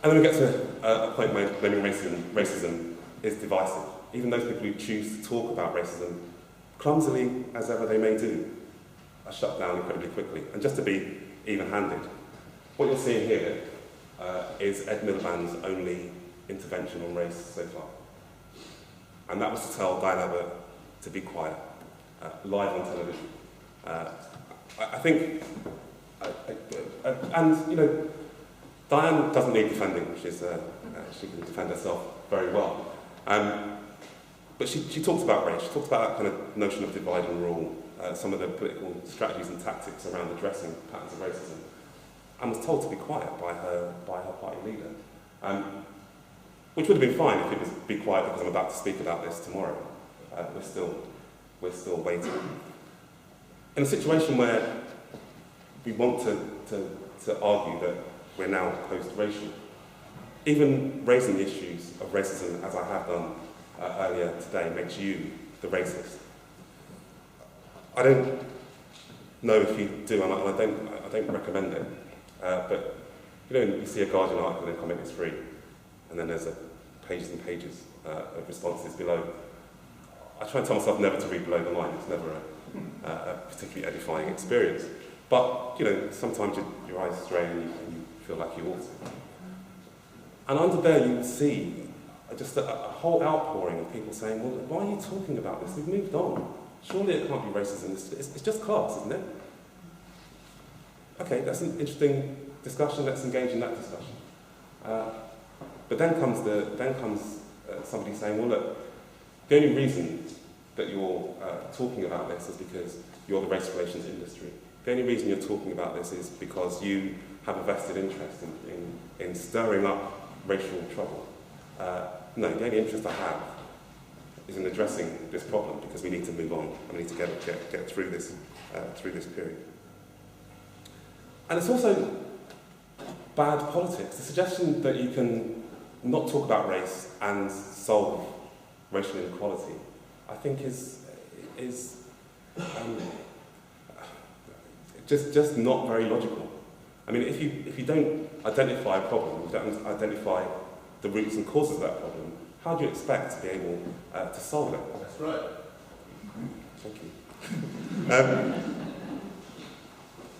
And then we get to a point where blaming racism is divisive. Even those people who choose to talk about racism, clumsily as ever they may do, are shut down incredibly quickly. And just to be even-handed, what you're seeing here is Ed Miliband's only intervention on race so far. And that was to tell Diane Abbott to be quiet, live on television. I think, and you know, Diane doesn't need defending, she can defend herself very well. But she talks about race, she talks about that kind of notion of divide and rule, some of the political strategies and tactics around addressing patterns of racism, and was told to be quiet by her party leader. Which would have been fine if it was be quiet because I'm about to speak about this tomorrow. We're still waiting. In a situation where we want to argue that we're now post-racial, even raising the issues of racism, as I have done earlier today, makes you the racist. I don't know if you do, and I don't recommend it, but you know, you see a Guardian article and comment it's free, and then there's pages and pages of responses below. I try and tell myself never to read below the line. It's never a particularly edifying experience. But you know, sometimes your eyes stray and you feel like you ought to. And under there you see just a whole outpouring of people saying, well, why are you talking about this? We've moved on. Surely it can't be racism. It's just class, isn't it? Okay, that's an interesting discussion. Let's engage in that discussion. But then comes somebody saying, well, look, the only reason that you're talking about this is because you're the race relations industry. The only reason you're talking about this is because you have a vested interest in stirring up racial trouble. No, the only interest I have is in addressing this problem because we need to move on and we need to get through this period. And it's also bad politics. The suggestion that you can not talk about race and solve racial inequality, I think is just not very logical. I mean, if you don't identify a problem, you don't identify the roots and causes of that problem, how do you expect to be able to solve it? That's right. Thank you.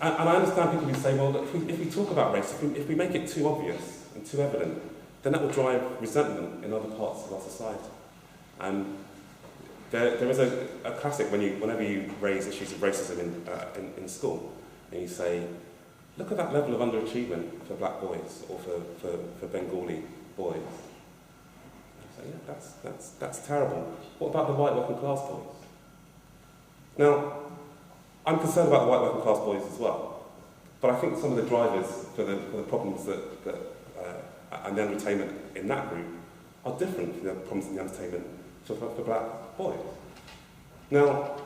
And I understand people who say, well, if we talk about race, if we make it too obvious and too evident, then that will drive resentment in other parts of our society. And there is a classic whenever you raise issues of racism in school, and you say, look at that level of underachievement for black boys or for Bengali boys. And you say, yeah, that's terrible. What about the white working class boys? Now, I'm concerned about the white working class boys as well, but I think some of the drivers for the problems and the underattainment in that group are different from the problems in the underattainment for black boys. Now,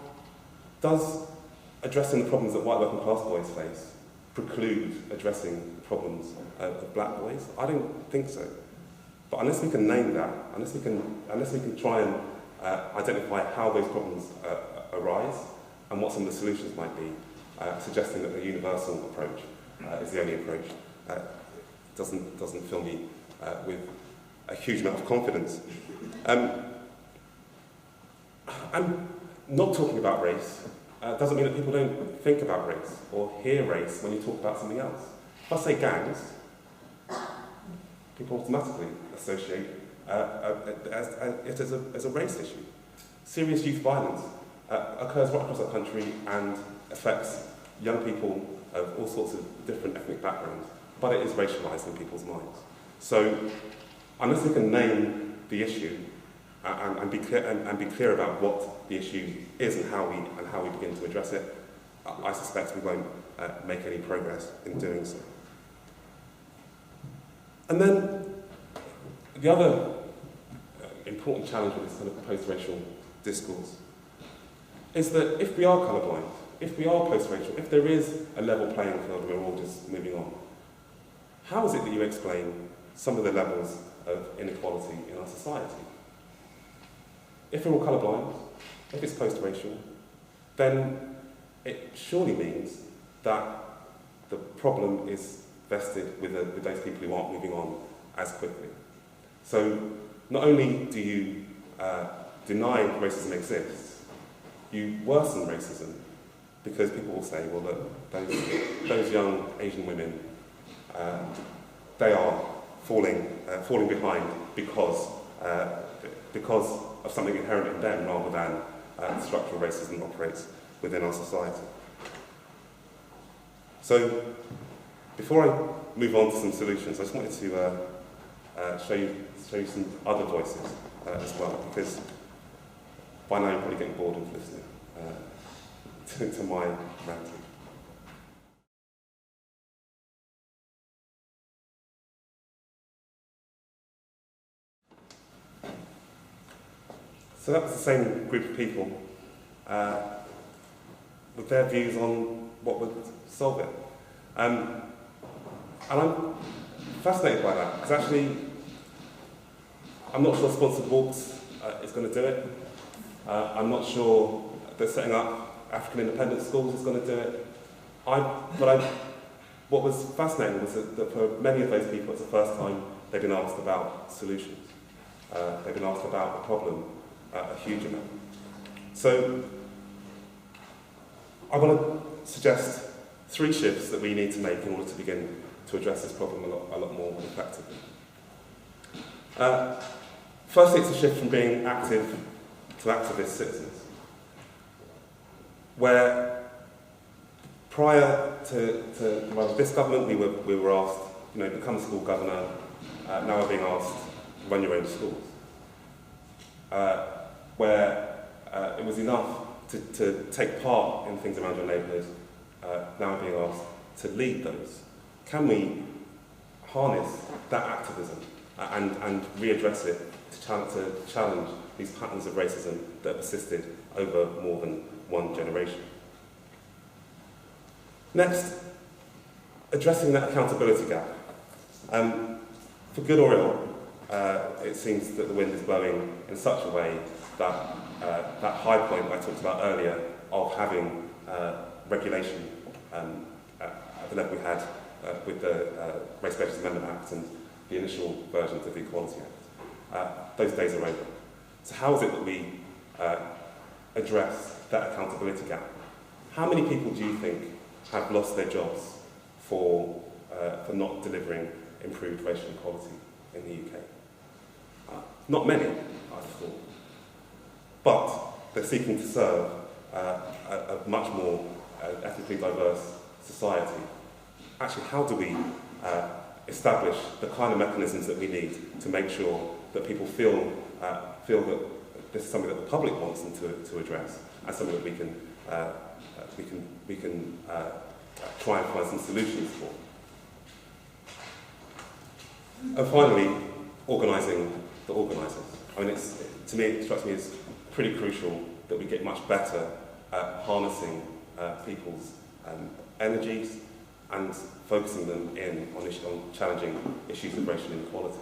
does addressing the problems that white working class boys face preclude addressing the problems of black boys? I don't think so. But unless we can name that, unless we can try and identify how those problems arise and what some of the solutions might be, suggesting that the universal approach is the only approach doesn't fill me with a huge amount of confidence. And not talking about race doesn't mean that people don't think about race or hear race when you talk about something else. If I say gangs, people automatically associate it as a race issue. Serious youth violence occurs right across our country and affects young people of all sorts of different ethnic backgrounds, but it is racialised in people's minds. So, unless we can name the issue and be clear about what the issue is and how we begin to address it, I suspect we won't make any progress in doing so. And then the other important challenge with this kind of post-racial discourse is that if we are colourblind, if we are post-racial, if there is a level playing field and we're all just moving on, how is it that you explain some of the levels of inequality in our society? If we're all colourblind, if it's post-racial, then it surely means that the problem is vested with those people who aren't moving on as quickly. So not only do you deny racism exists, you worsen racism, because people will say, well, look, those young Asian women, they are falling behind because of something inherent in them rather than structural racism that operates within our society. So, before I move on to some solutions, I just wanted to show you some other voices as well, because by now you're probably getting bored of listening to my ranting. So that was the same group of people with their views on what would solve it. And I'm fascinated by that, because actually I'm not sure Sponsored Walks is going to do it. I'm not sure that setting up African independent schools is going to do it. What was fascinating was that for many of those people, it's the first time they've been asked about solutions. They've been asked about a problem a huge amount. So I want to suggest 3 shifts that we need to make in order to begin to address this problem a lot more effectively. Firstly, it's a shift from being active to activist citizens, where prior to this government, we were asked, become a school governor. Now we're being asked to run your own schools. Where it was enough to take part in things around your neighbourhood, now we're being asked to lead those. Can we harness that activism and readdress it to challenge these patterns of racism that persisted over more than one generation? Next, addressing that accountability gap. For good or ill, it seems that the wind is blowing in such a way that that high point I talked about earlier of having regulation at the level we had with the Race Relations Amendment Act and the initial versions of the Equality Act, those days are over. So how is it that we address that accountability gap? How many people do you think have lost their jobs for not delivering improved racial equality in the UK? Not many, I thought. But they're seeking to serve a much more ethnically diverse society. Actually, how do we establish the kind of mechanisms that we need to make sure that people feel that this is something that the public wants them to address, and something that we can try and find some solutions for? And finally, organising the organisers. I mean, to me, it strikes me as pretty crucial that we get much better at harnessing people's energies and focusing them in on challenging issues of racial inequality.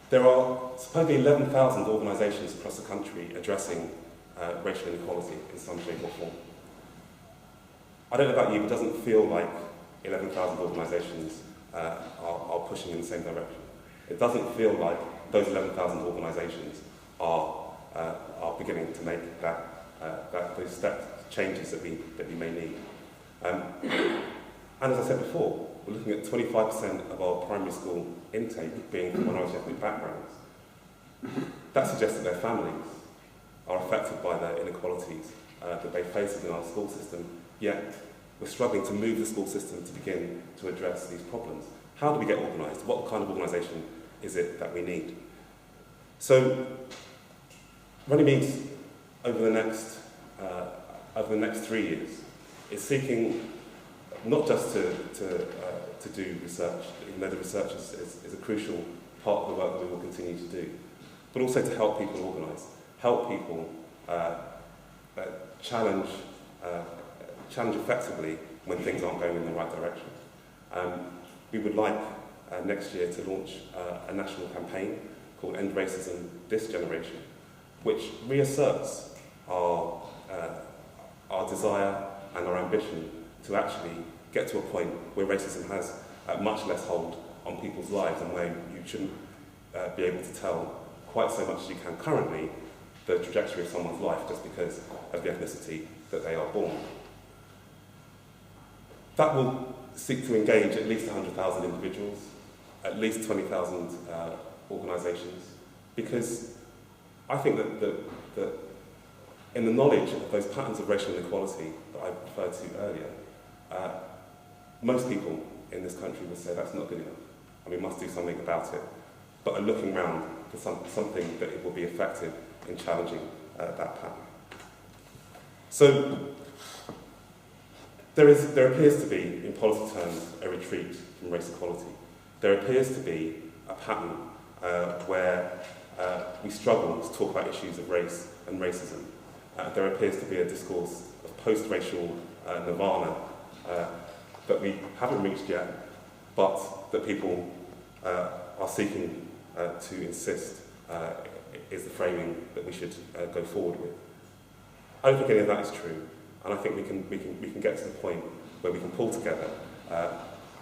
There are supposedly 11,000 organisations across the country addressing racial inequality in some shape or form. I don't know about you, but it doesn't feel like 11,000 organisations are pushing in the same direction. It doesn't feel like those 11,000 organisations are beginning to make those step changes that we may need. And as I said before, we're looking at 25% of our primary school intake being from minority ethnic backgrounds. That suggests that their families are affected by the inequalities that they face within our school system, yet we're struggling to move the school system to begin to address these problems. How do we get organised? What kind of organisation is it that we need? So, Runnymede, over the next 3 years, is seeking not just to do research, even though the research is a crucial part of the work that we will continue to do, but also to help people organise, help people challenge effectively when things aren't going in the right direction. We would like next year to launch a national campaign called End Racism This Generation, which reasserts our desire and our ambition to actually get to a point where racism has much less hold on people's lives, and where you shouldn't be able to tell quite so much as you can currently the trajectory of someone's life just because of the ethnicity that they are born. That will seek to engage at least 100,000 individuals, at least 20,000 organisations, because I think that in the knowledge of those patterns of racial inequality that I referred to earlier, most people in this country would say that's not good enough, and we must do something about it, but are looking round for something that will be effective in challenging that pattern. So there appears to be, in policy terms, a retreat from race equality. There appears to be a pattern where we struggle to talk about issues of race and racism. There appears to be a discourse of post-racial nirvana that we haven't reached yet, but that people are seeking to insist is the framing that we should go forward with. I don't think any of that is true, and I think we can get to the point where we can pull together,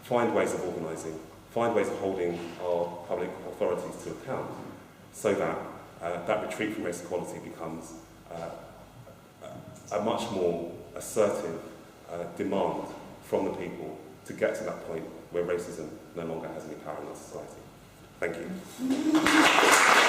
find ways of organising, find ways of holding our public authorities to account, so that that retreat from race equality becomes a much more assertive demand from the people to get to that point where racism no longer has any power in our society. Thank you.